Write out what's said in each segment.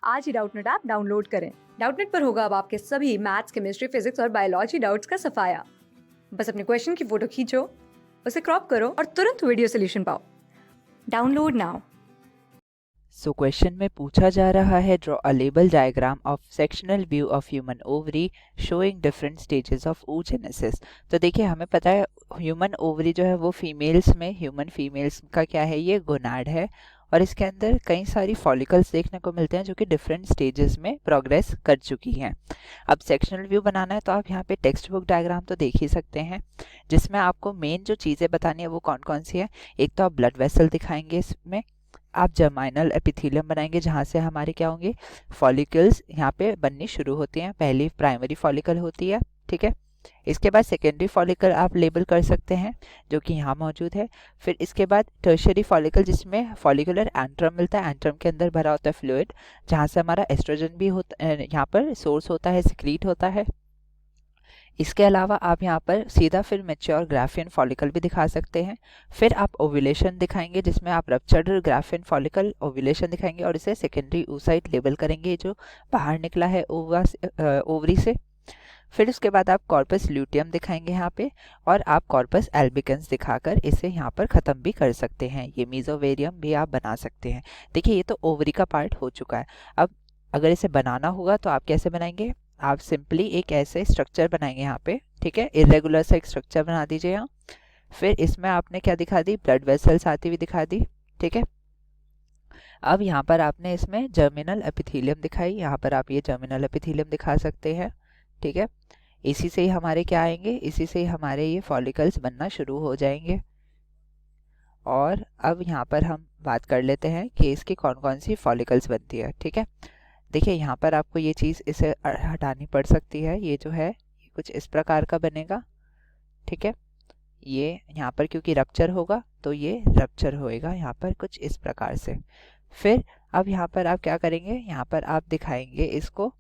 आज ही Doubtnut app download करें। Doubtnut पर होगा अब आपके सभी मैथ्स, केमिस्ट्री, फिजिक्स और बायोलॉजी डाउट्स का सफाया। बस अपने क्वेश्चन की फोटो खींचो, उसे क्रॉप करो और तुरंत वीडियो सोल्यूशन पाओ। Download now. सो क्वेश्चन में पूछा जा रहा है, draw a label diagram of sectional view of human ovary showing different stages of oogenesis। तो देखिए, हमें पता है ह्यूमन ओवरी जो है वो फीमेल्स में, ह्यूमन फीमेल्स का क्या है, ये गोनाड है और इसके अंदर कई सारी फॉलिकल्स देखने को मिलते हैं जो कि डिफरेंट स्टेजेस में प्रोग्रेस कर चुकी हैं। अब सेक्शनल व्यू बनाना है तो आप यहाँ पे टेक्स्ट बुक डायग्राम तो देख ही सकते हैं, जिसमें आपको मेन जो चीज़ें बतानी है वो कौन कौन सी है। एक तो आप ब्लड वेसल दिखाएंगे, इसमें आप जर्माइनल एपिथेलियम बनाएंगे जहाँ से हमारे क्या होंगे, फॉलिकल्स यहाँ पे बननी शुरू होती हैं। पहली प्राइमरी फॉलिकल होती है, ठीक है। इसके बाद सेकेंडरी फॉलिकल आप लेबल कर सकते हैं जो कि यहाँ मौजूद है। फिर इसके बाद टर्शियरी फॉलिकल जिसमें फॉलिकुलर एंट्रम मिलता है, एंट्रम के अंदर भरा होता है फ्लूइड जहाँ से हमारा एस्ट्रोजन भी होता है, यहाँ पर सोर्स होता है, सिक्रीट होता है। इसके अलावा आप यहाँ पर सीधा फिर मैच्योर ग्राफियन फॉलिकल भी दिखा सकते हैं। फिर आप ओव्यूलेशन दिखाएंगे जिसमें आप रप्चर्ड ग्राफियन फॉलिकल ओव्यूलेशन दिखाएंगे और इसे सेकेंडरी oocyte लेबल करेंगे जो बाहर निकला है ओवरी से। फिर उसके बाद आप कॉर्पस ल्यूटियम दिखाएंगे यहाँ पे और आप कॉर्पस एल्बिकन्स दिखाकर इसे यहाँ पर ख़त्म भी कर सकते हैं। ये मीजोवेरियम भी आप बना सकते हैं। देखिए, ये तो ओवरी का पार्ट हो चुका है। अब अगर इसे बनाना होगा तो आप कैसे बनाएंगे, आप सिंपली एक ऐसे स्ट्रक्चर बनाएंगे यहाँ पे, ठीक है। इरेगुलर सा एक स्ट्रक्चर बना दीजिए यहाँ। फिर इसमें आपने क्या दिखा दी, ब्लड वेसल्स आती हुई दिखा दी, ठीक है। अब यहाँ पर आपने इसमें जर्मिनल एपिथेलियम दिखाई, यहाँ पर आप ये जर्मिनल एपिथेलियम दिखा सकते हैं, ठीक है। इसी से ही हमारे क्या आएंगे, इसी से ही हमारे ये फॉलिकल्स बनना शुरू हो जाएंगे। और अब यहाँ पर हम बात कर लेते हैं कि इसकी कौन कौन सी फॉलिकल्स बनती है, ठीक है। देखिए, यहाँ पर आपको ये चीज़ इसे हटानी पड़ सकती है। ये जो है ये कुछ इस प्रकार का बनेगा, ठीक है। ये यहाँ पर क्योंकि रप्चर होगा तो ये रप्चर होएगा यहाँ पर कुछ इस प्रकार से। फिर अब यहाँ पर आप क्या करेंगे, यहाँ पर आप दिखाएंगे इसको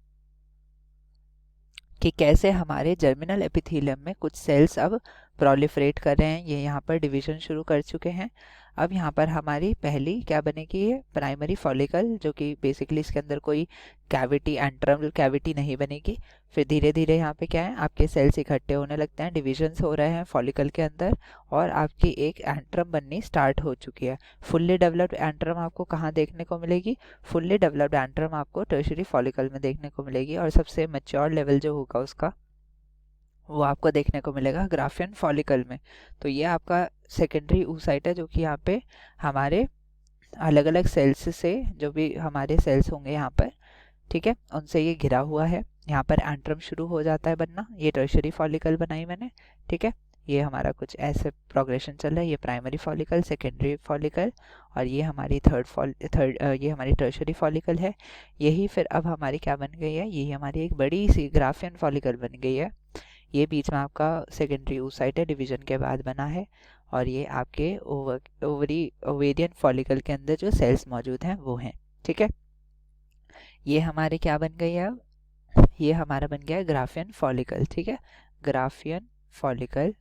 कि कैसे हमारे जर्मिनल एपिथेलियम में कुछ सेल्स अब प्रोलिफरेट कर रहे हैं, ये यहाँ पर डिवीजन शुरू कर चुके हैं। अब यहाँ पर हमारी पहली क्या बनेगी, ये प्राइमरी फॉलिकल, जो कि बेसिकली इसके अंदर कोई कैविटी, एंट्रम कैविटी नहीं बनेगी। फिर धीरे धीरे यहाँ पे क्या है, आपके सेल्स इकट्ठे होने लगते हैं, डिविजन्स हो रहे हैं फॉलिकल के अंदर और आपकी एक एंट्रम बननी स्टार्ट हो चुकी है। फुल्ली डेवलप्ड एंट्रम आपको कहाँ देखने को मिलेगी, फुल्ली डेवलप्ड एंट्रम आपको टर्शियरी फॉलिकल में देखने को मिलेगी और सबसे मैच्योर लेवल जो होगा उसका वो आपको देखने को मिलेगा ग्राफियन फॉलिकल में। तो ये आपका सेकेंडरी oocyte है जो कि यहाँ पे हमारे अलग अलग सेल्स से, जो भी हमारे सेल्स होंगे यहाँ पर, ठीक है, उनसे ये घिरा हुआ है। यहाँ पर एंट्रम शुरू हो जाता है बनना, ये टर्शियरी फॉलिकल बनाई मैंने, ठीक है। ये हमारा कुछ ऐसे प्रोग्रेशन चल रहा है, ये प्राइमरी फॉलिकल, सेकेंडरी फॉलिकल और ये हमारी ये हमारी टर्शियरी फॉलिकल है। यही फिर अब हमारी क्या बन गई है, यही हमारी एक बड़ी सी ग्राफियन फॉलिकल बन गई है। ये बीच में आपका सेकेंडरी oocyte है, डिवीजन के बाद बना है और ये आपके ओवेरियन फॉलिकल के अंदर जो सेल्स मौजूद हैं वो हैं, ठीक है। ये हमारे क्या बन गई है, अब ये हमारा बन गया है ग्राफियन फॉलिकल, ठीक है। ग्राफियन फॉलिकल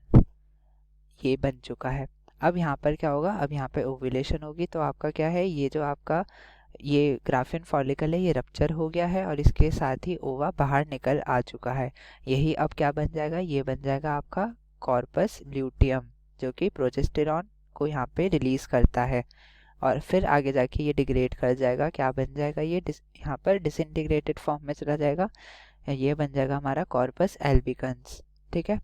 ये बन चुका है। अब यहाँ पर क्या होगा, अब यहाँ पे ओव्यूलेशन होगी तो आपका क्या है, ये जो आपका ये ग्राफियन फॉलिकल है ये रप्चर हो गया है और इसके साथ ही ओवा बाहर निकल आ चुका है। यही अब क्या बन जाएगा, ये बन जाएगा आपका कॉर्पस ल्यूटियम जो कि प्रोजेस्टेरॉन को यहाँ पे रिलीज करता है और फिर आगे जाके ये डिग्रेड कर जाएगा, क्या बन जाएगा, ये यहाँ पर डिसइंटीग्रेटेड फॉर्म में चला जाएगा, ये बन जाएगा हमारा कॉर्पस एल्बिकन्स, ठीक है।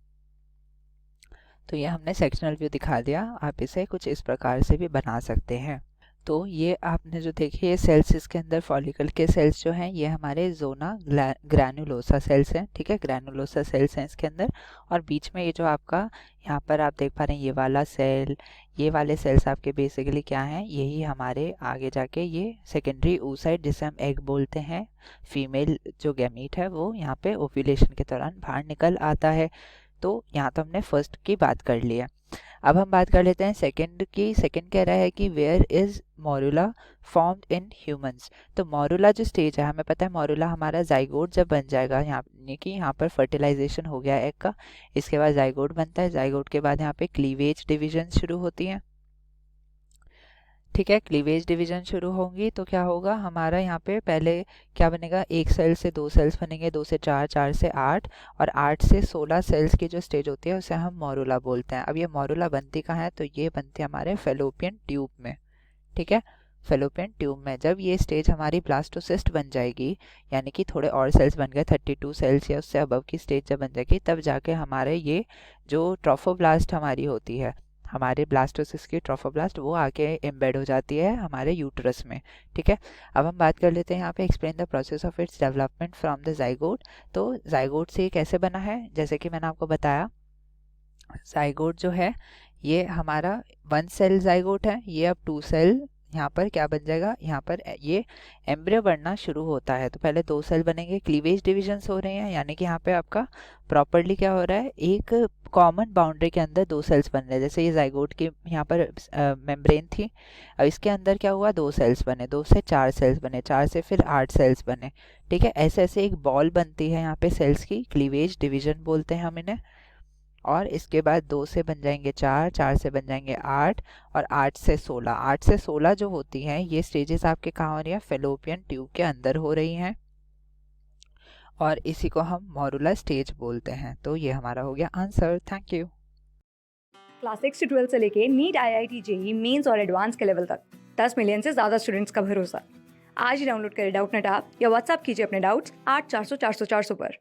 तो ये हमने सेक्शनल व्यू दिखा दिया, आप इसे कुछ इस प्रकार से भी बना सकते हैं। तो ये आपने जो देखे ये सेल्स, इसके अंदर फॉलिकल के सेल्स जो हैं ये हमारे जोना ग्रैनुलोसा सेल्स हैं, ठीक है। ग्रैनुलोसा सेल्स हैं इसके अंदर और बीच में ये जो आपका यहाँ पर आप देख पा रहे हैं ये वाला सेल, ये वाले सेल्स आपके बेसिकली क्या हैं, यही हमारे आगे जाके ये सेकेंडरी oocyte जिसे हम एग बोलते हैं, फीमेल जो गैमीट है वो यहाँ पे ओव्यूलेशन के दौरान बाहर निकल आता है। तो यहाँ तो हमने फर्स्ट की बात कर ली है। अब हम बात कर लेते हैं सेकंड की। सेकंड कह रहा है कि where is morula formed in humans. तो मोरुला जो स्टेज है, हमें पता है मोरुला हमारा जाइगोट जब बन जाएगा, यानी कि यहाँ पर फर्टिलाइजेशन हो गया एग का, इसके बाद जाइगोट बनता है, जाइगोट के बाद यहाँ पे क्लीवेज डिविजन शुरू होती हैं, ठीक है, क्लीवेज डिवीजन शुरू होंगी तो क्या होगा हमारा यहाँ पे पहले क्या बनेगा, एक सेल से दो सेल्स बनेंगे, दो से चार, चार से आठ और आठ से 16 सेल्स की जो स्टेज होती है उसे हम मोरूला बोलते हैं। अब ये मोरूला बनती कहाँ है, तो ये बनती है हमारे फेलोपियन ट्यूब में। ठीक है, फेलोपियन ट्यूब में जब ये स्टेज हमारी ब्लास्टोसिस्ट बन जाएगी, यानी कि थोड़े और सेल्स बन गए, 32 सेल्स या उससे अबव की स्टेज जब बन जाएगी, तब जाके हमारे ये जो ट्रोफोब्लास्ट हमारी होती है, हमारे ब्लास्टोसिस्ट की ट्रोफोब्लास्ट, वो आके एम्बेड हो जाती है हमारे यूट्रस में। ठीक है, अब हम बात कर लेते हैं यहाँ पे explain the process of its development from the zygote. तो जाइगोट से ये कैसे बना है, जैसे कि मैंने आपको बताया, जाइगोट जो है ये हमारा 1 सेल जाइगोट है, ये अब 2 सेल यहाँ पर क्या बन जाएगा, यहाँ पर ये एम्ब्रियो बनना शुरू होता है। तो पहले 2 सेल बनेंगे, क्लीवेज डिविजन्स हो रहे हैं, यानी कि यहाँ पे आपका प्रॉपरली क्या हो रहा है, एक कॉमन बाउंड्री के अंदर 2 सेल्स बन रहे हैं। जैसे ये जाइगोट की यहाँ पर मेम्ब्रेन थी, अब इसके अंदर क्या हुआ, 2 सेल्स बने, 2 से 4 सेल्स बने, 4 से फिर 8 सेल्स बने। ठीक है, ऐसे ऐसे एक बॉल बनती है यहाँ पे सेल्स की, क्लीवेज डिविजन बोलते हैं हम इन्हें। और इसके बाद 2 से बन जाएंगे 4, 4 से बन जाएंगे 8 और 8 से 16, 8 से 16 जो होती हैं ये स्टेजेस आपके कहाँ हो रही हैं, फेलोपियन ट्यूब के अंदर हो रही हैं और इसी को हम मोरूला स्टेज बोलते हैं। तो ये हमारा हो गया आंसर। Thank you. क्लास 6 से 12 से लेके नीट, IIT, जेई मेंस और एडवांस के लेवल तक 10 मिलियन से ज़्यादा स्टूडेंट्स का भरोसा। आज ही डाउनलोड करें डाउटनेट ऐप या व्हाट्सएप कीजिए अपने डाउट्स 8400 400 400 पर।